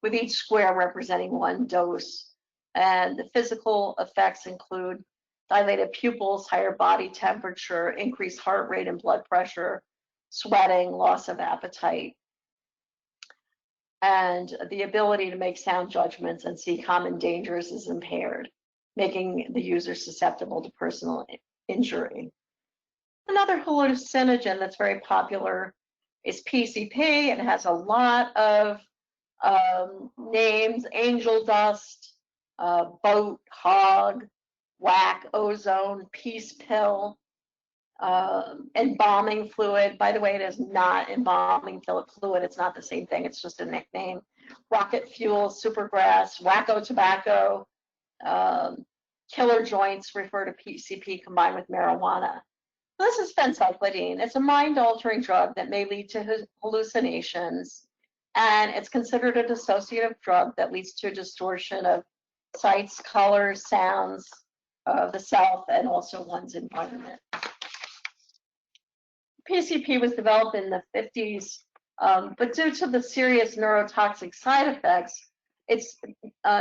with each square representing one dose. And the physical effects include dilated pupils, higher body temperature, increased heart rate and blood pressure, sweating, loss of appetite, and the ability to make sound judgments and see common dangers is impaired, making the user susceptible to personal injury. Another hallucinogen that's very popular is PCP. It has a lot of names: angel dust, boat, hog, whack, ozone, peace pill, embalming fluid. By the way, it is not embalming fluid. It's not the same thing. It's just a nickname. Rocket fuel, supergrass, wacko tobacco, killer joints refer to PCP combined with marijuana. This is phencyclidine. It's a mind-altering drug that may lead to hallucinations, and it's considered a dissociative drug that leads to a distortion of sights, colors, sounds of the self, and also one's environment. PCP was developed in the 50s, but due to the serious neurotoxic side effects, its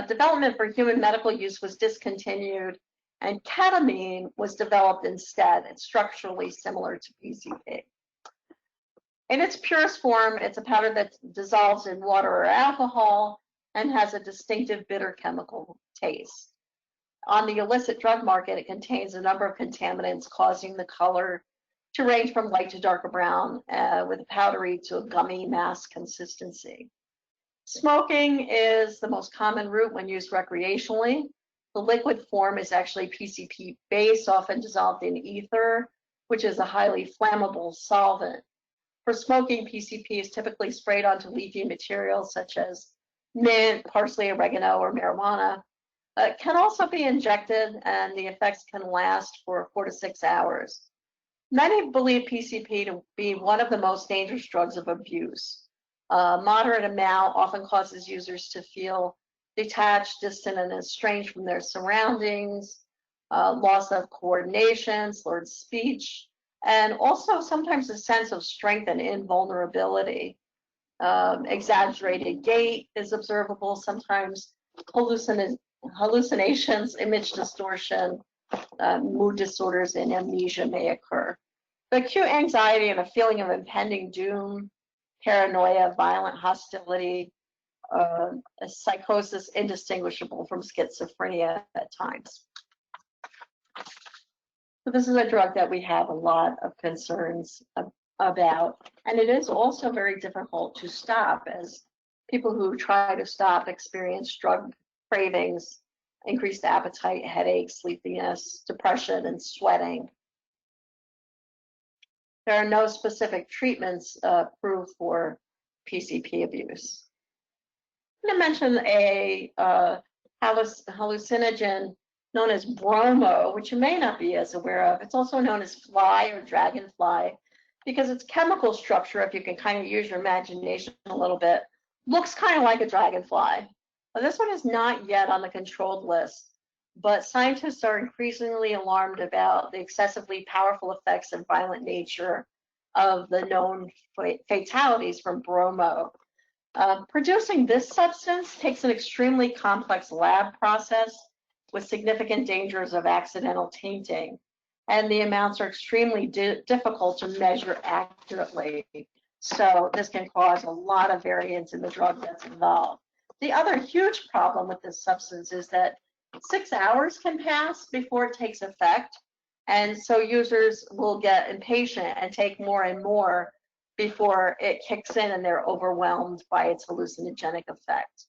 development for human medical use was discontinued, and ketamine was developed instead. It's structurally similar to PCP. In its purest form, it's a powder that dissolves in water or alcohol and has a distinctive bitter chemical taste. On the illicit drug market, it contains a number of contaminants causing the color to range from light to darker brown, with a powdery to a gummy mass consistency. Smoking is the most common route when used recreationally. The liquid form is actually PCP base, often dissolved in ether, which is a highly flammable solvent. For smoking, PCP is typically sprayed onto leafy materials such as mint, parsley, oregano, or marijuana. It can also be injected, and the effects can last for 4 to 6 hours. Many believe PCP to be one of the most dangerous drugs of abuse. A moderate amount often causes users to feel detached, distant, and estranged from their surroundings, loss of coordination, slurred speech, and also sometimes a sense of strength and invulnerability. Exaggerated gait is observable, sometimes hallucinations, image distortion, mood disorders, and amnesia may occur. But acute anxiety and a feeling of impending doom, paranoia, violent hostility, a psychosis indistinguishable from schizophrenia at times. So this is a drug that we have a lot of concerns about, and it is also very difficult to stop, as people who try to stop experience drug cravings, increased appetite, headaches, sleepiness, depression, and sweating. There are no specific treatments approved for PCP abuse. I'm going to mention a hallucinogen known as Bromo, which you may not be as aware of. It's also known as fly or dragonfly because its chemical structure, if you can kind of use your imagination a little bit, looks kind of like a dragonfly. Well, this one is not yet on the controlled list, but scientists are increasingly alarmed about the excessively powerful effects and violent nature of the known fatalities from Bromo. Producing this substance takes an extremely complex lab process with significant dangers of accidental tainting, and the amounts are extremely difficult to measure accurately. So this can cause a lot of variance in the drug that's involved. The other huge problem with this substance is that 6 hours can pass before it takes effect, and so users will get impatient and take more and more before it kicks in and they're overwhelmed by its hallucinogenic effect.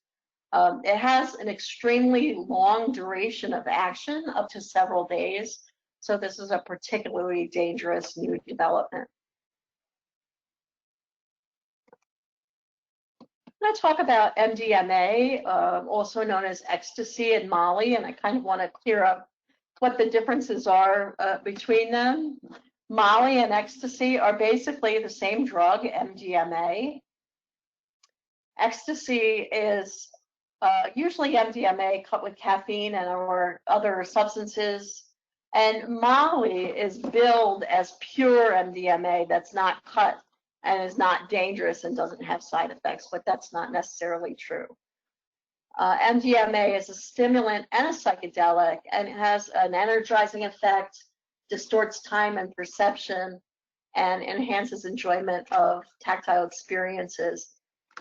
It has an extremely long duration of action, up to several days, so this is a particularly dangerous new development. I'm going to talk about MDMA, also known as Ecstasy and Molly, and I kind of want to clear up what the differences are between them. Molly and Ecstasy are basically the same drug, MDMA. Ecstasy is usually MDMA cut with caffeine and or other substances, and Molly is billed as pure MDMA that's not cut and is not dangerous and doesn't have side effects, but that's not necessarily true. MDMA is a stimulant and a psychedelic, and it has an energizing effect, distorts time and perception, and enhances enjoyment of tactile experiences.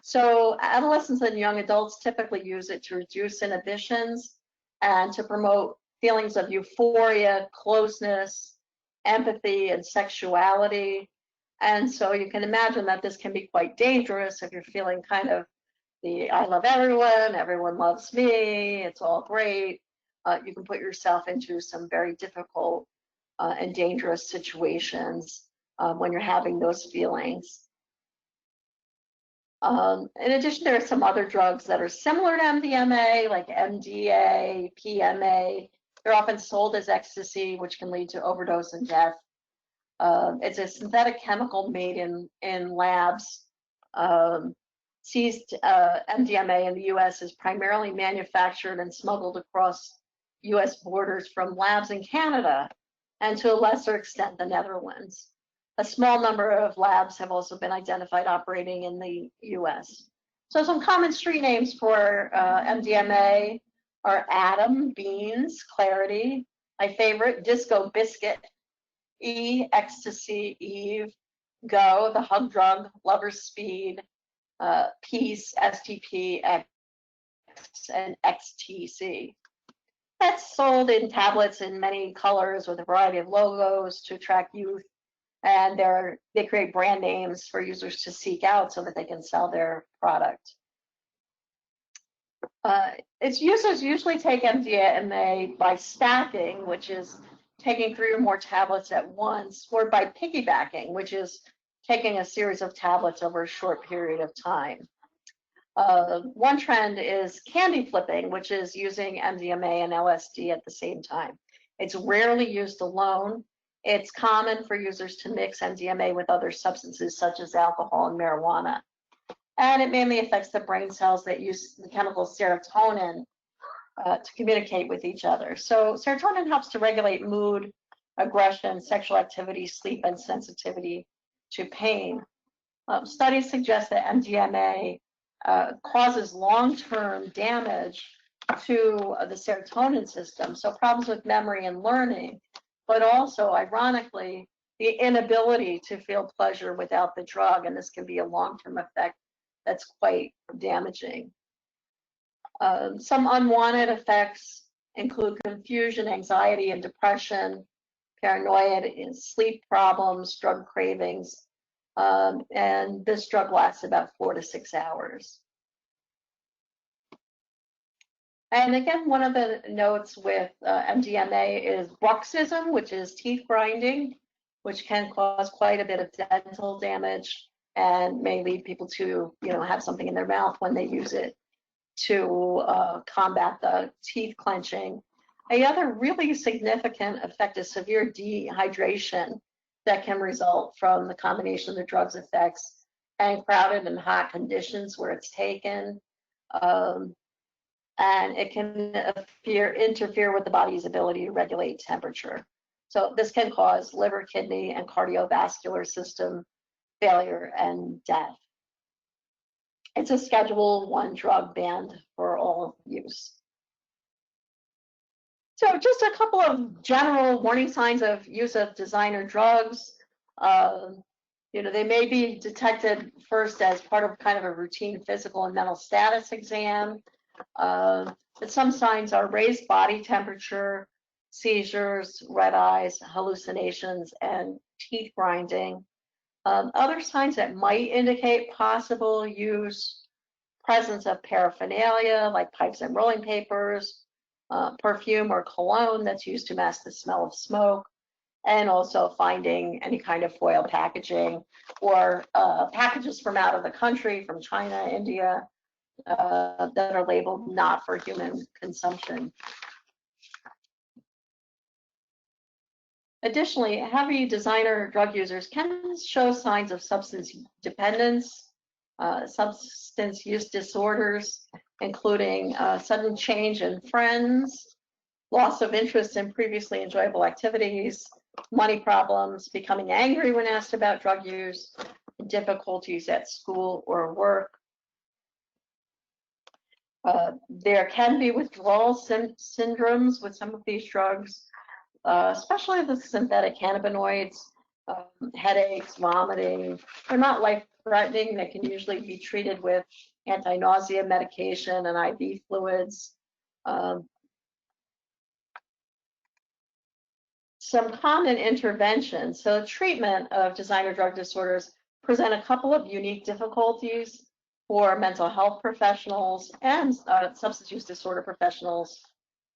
So adolescents and young adults typically use it to reduce inhibitions and to promote feelings of euphoria, closeness, empathy, and sexuality. And so you can imagine that this can be quite dangerous if you're feeling kind of the I love everyone, everyone loves me, it's all great. You can put yourself into some very difficult and dangerous situations when you're having those feelings. In addition, there are some other drugs that are similar to MDMA, like MDA, PMA. They're often sold as ecstasy, which can lead to overdose and death. It's a synthetic chemical made in labs. Seized MDMA in the US is primarily manufactured and smuggled across US borders from labs in Canada and to a lesser extent the Netherlands. A small number of labs have also been identified operating in the US. So some common street names for MDMA are Atom, Beans, Clarity, my favorite, Disco Biscuit, E, Ecstasy, Eve, Go, the Hug Drug, Lover's Speed, Peace, STP, X, and XTC. That's sold in tablets in many colors with a variety of logos to attract youth, and they create brand names for users to seek out so that they can sell their product. Its users usually take MDMA by stacking, which is taking 3 or more tablets at once, or by piggybacking, which is taking a series of tablets over a short period of time. One trend is candy flipping, which is using MDMA and LSD at the same time. It's rarely used alone. It's common for users to mix MDMA with other substances such as alcohol and marijuana. And it mainly affects the brain cells that use the chemical serotonin to communicate with each other. So serotonin helps to regulate mood, aggression, sexual activity, sleep, and sensitivity to pain. Studies suggest that MDMA causes long-term damage to the serotonin system, so problems with memory and learning, but also, ironically, the inability to feel pleasure without the drug, and this can be a long-term effect that's quite damaging. Some unwanted effects include confusion, anxiety, and depression, paranoia, sleep problems, drug cravings, and this drug lasts about 4 to 6 hours. And again, one of the notes with MDMA is bruxism, which is teeth grinding, which can cause quite a bit of dental damage and may lead people to, have something in their mouth when they use it to combat the teeth clenching. Another really significant effect is severe dehydration that can result from the combination of the drug's effects and crowded and hot conditions where it's taken. And it can interfere with the body's ability to regulate temperature. So this can cause liver, kidney, and cardiovascular system failure and death. It's a Schedule I drug banned for all use. So just a couple of general warning signs of use of designer drugs. They may be detected first as part of kind of a routine physical and mental status exam. But some signs are raised body temperature, seizures, red eyes, hallucinations, and teeth grinding. Other signs that might indicate possible use: presence of paraphernalia like pipes and rolling papers, perfume or cologne that's used to mask the smell of smoke, and also finding any kind of foil packaging or packages from out of the country, from China, India, that are labeled not for human consumption. Additionally, heavy designer drug users can show signs of substance dependence, substance use disorders, including sudden change in friends, loss of interest in previously enjoyable activities, money problems, becoming angry when asked about drug use, difficulties at school or work. There can be withdrawal syndromes with some of these drugs, especially the synthetic cannabinoids, headaches, vomiting. They're not life-threatening. They can usually be treated with anti-nausea medication and IV fluids. Some common interventions. So treatment of designer drug disorders present a couple of unique difficulties for mental health professionals and substance use disorder professionals.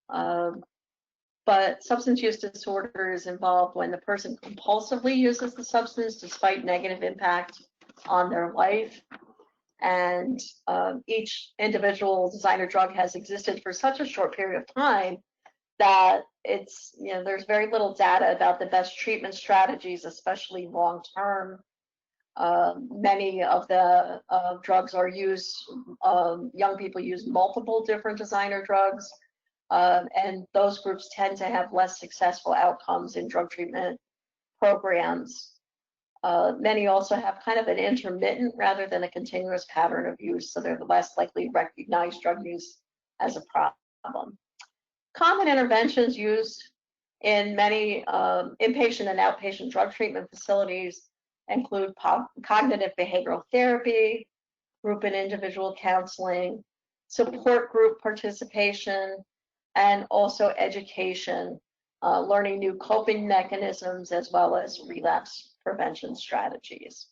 But substance use disorder is involved when the person compulsively uses the substance despite negative impact on their life. And each individual designer drug has existed for such a short period of time that there's very little data about the best treatment strategies, especially long term. Many of the drugs are used, young people use multiple different designer drugs, and those groups tend to have less successful outcomes in drug treatment programs. Many also have kind of an intermittent rather than a continuous pattern of use, so they're less likely to recognize drug use as a problem. Common interventions used in many inpatient and outpatient drug treatment facilities include cognitive behavioral therapy, group and individual counseling, support group participation, and also education, learning new coping mechanisms as well as relapse prevention strategies.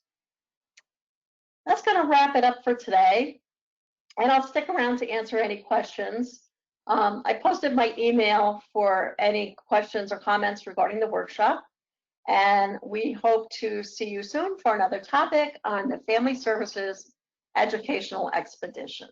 That's going to wrap it up for today, and I'll stick around to answer any questions. I posted my email for any questions or comments regarding the workshop, and we hope to see you soon for another topic on the Family Services Educational Expedition.